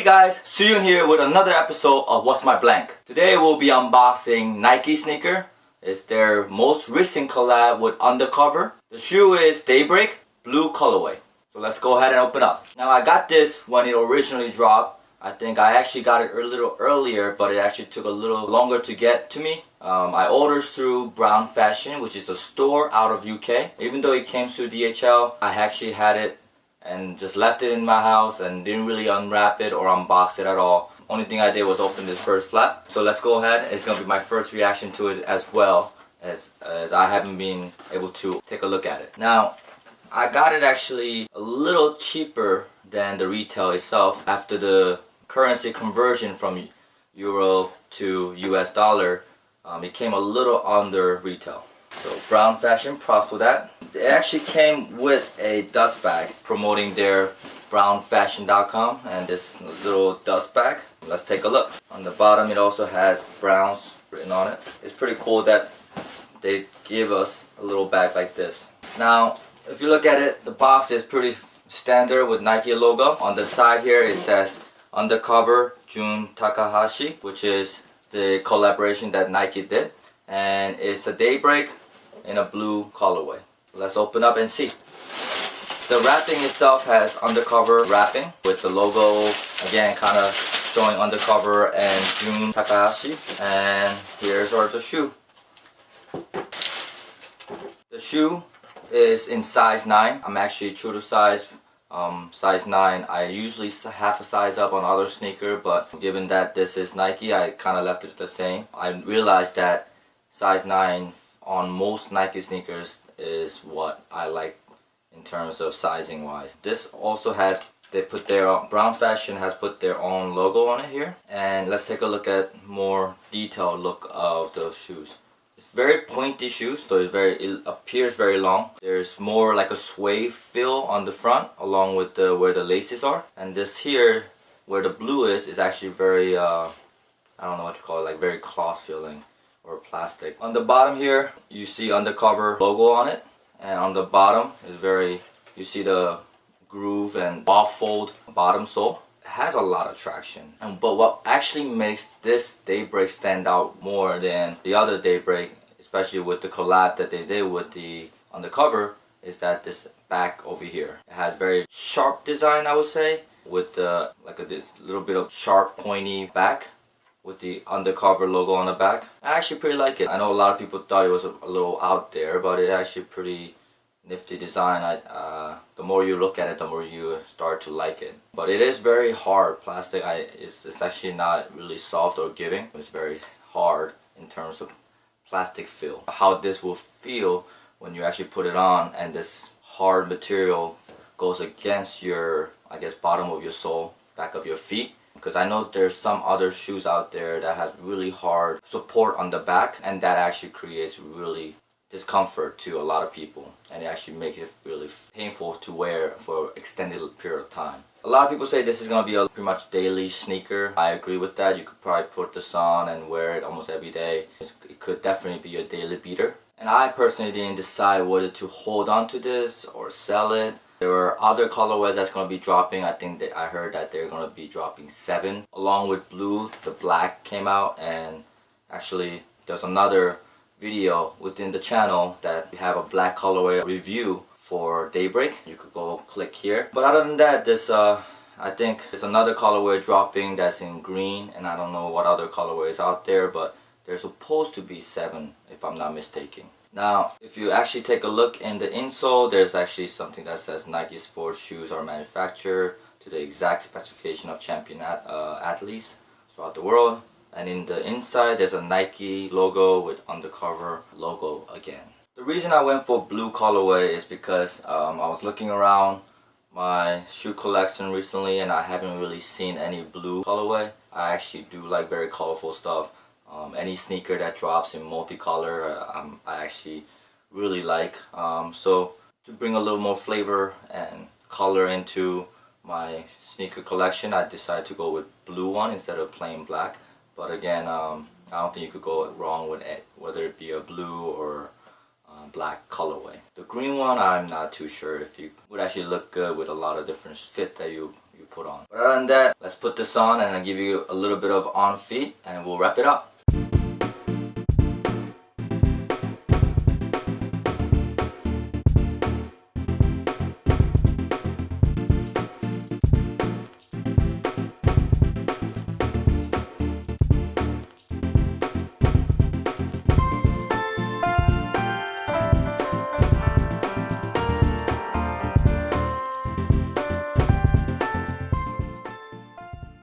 guys, SUYOON here with another episode of What's My Blank. Today we'll be unboxing Nike sneaker. It's their most recent collab with Undercover. The shoe is DayBreak, blue colorway. So let's go ahead and open up. Now I got this when it originally dropped. I think I actually got it a little earlier, but it actually took a little longer to get to me. I ordered through Brown Fashion, which is a store out of UK. Even though it came through DHL, I actually had it and just left it in my house and didn't really unwrap it or unbox it at all. Only thing I did was open this first flap. So let's go ahead. It's going to be my first reaction to it as well, as I haven't been able to take a look at it. Now, I got it actually a little cheaper than the retail itself. After the currency conversion from euro to US dollar, it came a little under retail. So Brown Fashion, props for that. It actually came with a dust bag promoting their brownfashion.com and this little dust bag. Let's take a look. On the bottom it also has Browns written on it. It's pretty cool that they give us a little bag like this. Now if you look at it, the box is pretty standard with Nike logo. On the side here it says Undercover Jun Takahashi, which is the collaboration that Nike did. And it's a DayBreak in a blue colorway. Let's open up and see. The wrapping itself has Undercover wrapping with the logo, again kind of showing Undercover and Jun Takahashi. And here's the shoe. The shoe is in size 9. I'm actually true to size 9. I usually half a size up on other sneaker, but given that this is Nike, I kind of left it the same. I realized that size 9 on most Nike sneakers is what I like in terms of sizing wise. This also has, Brown Fashion has put their own logo on it here. And let's take a look at more detailed look of the shoes. It's very pointy shoes, so it appears very long. There's more like a suede feel on the front along with where the laces are. And this here, where the blue is actually very, I don't know what to call it, like very cloth feeling or plastic. On the bottom here, you see Undercover logo on it. And on the bottom is you see the groove and off-fold bottom sole. It has a lot of traction. But what actually makes this DayBreak stand out more than the other DayBreak, especially with the collab that they did with the Undercover, is that this back over here. It has very sharp design, I would say, with this little bit of sharp pointy back with the Undercover logo on the back. I actually pretty like it. I know a lot of people thought it was a little out there, but it's actually pretty nifty design. The more you look at it, the more you start to like it. But it is very hard plastic. It's actually not really soft or giving. It's very hard in terms of plastic feel. How this will feel when you actually put it on, and this hard material goes against your, I guess, bottom of your sole, back of your feet. Because I know there's some other shoes out there that has really hard support on the back, and that actually creates really discomfort to a lot of people, and it actually makes it really painful to wear for extended period of time. A lot of people say this is going to be a pretty much daily sneaker. I agree with that. You could probably put this on and wear it almost every day. It could definitely be a daily beater. And I personally didn't decide whether to hold on to this or sell it. There are other colorways that's going to be dropping. I think that I heard that they're going to be dropping 7 along with blue. The black came out, and actually there's another video within the channel that we have a black colorway review for DayBreak. You could go click here. But other than that, this I think there's another colorway dropping that's in green, and I don't know what other colorway is out there, but there's supposed to be 7 if I'm not mistaken. Now, if you actually take a look in the insole, there's actually something that says Nike sports shoes are manufactured to the exact specification of champion athletes throughout the world. And in the inside, there's a Nike logo with Undercover logo again. The reason I went for blue colorway is because I was looking around my shoe collection recently, and I haven't really seen any blue colorway. I actually do like very colorful stuff. Any sneaker that drops in multicolor, I actually really like. So to bring a little more flavor and color into my sneaker collection, I decided to go with blue one instead of plain black. But again, I don't think you could go wrong with it, whether it be a blue or black colorway. The green one, I'm not too sure if you would actually look good with a lot of different fit that you you put on. But other than that, let's put this on and I'll give you a little bit of on feet and we'll wrap it up.